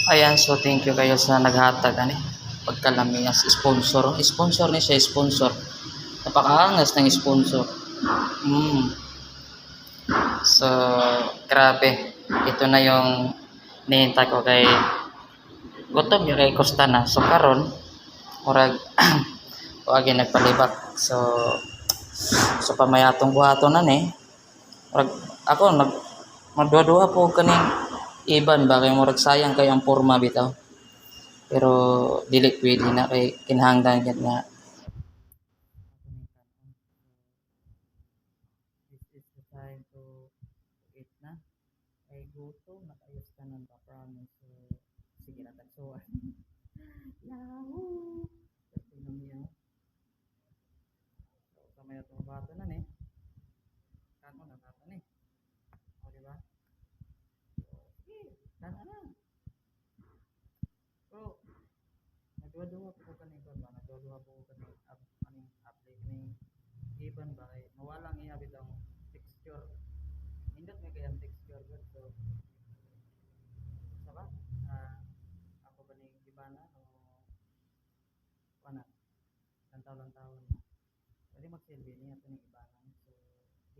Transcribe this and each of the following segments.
Ayan, so thank you kayo sa naghatag ani. Pagkalamias sponsor. Sponsor ni siya, sponsor. Napakaangas ng sponsor. Mm. So, grabe. Ito na yung nihintay ko kay gutom yung kay Costa na. So, karon murag wagi nagpalibak. So pamayatong buhaton na ni. Murag ako magduha-duha po kaning iban ba kay murag sayang kay ang porma bitaw. Pero dili pwede na kay kinahanglan gyud nga this is the time to eat na. Ay gutom na kayo sa tanan pa promise. So, sige na tagsuan. Yahoo! Kasi namiya. So kamay atong bato na ni. Kano na bato ni. O di ba? So, sige, dana na. Bro, nagduwa-duwa po ko kaning kon ba? Nagduwa-duwa po ko kaning aning update ni given ba kay mawalang iya bitang texture. Indot may kayang texture good. So, sa ba? Ah, ako ba ni gibana o pana? Lantaw-lantaw na. Pwede magsilbi niya ito ng ibanan. So,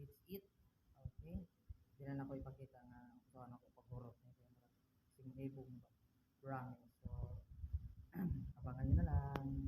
let's eat. Okay. Hindi na ako ipakita nga so ano ko pagkurot niya. Kaya sinibong ba? Ramen. So, abangan nyo na lang.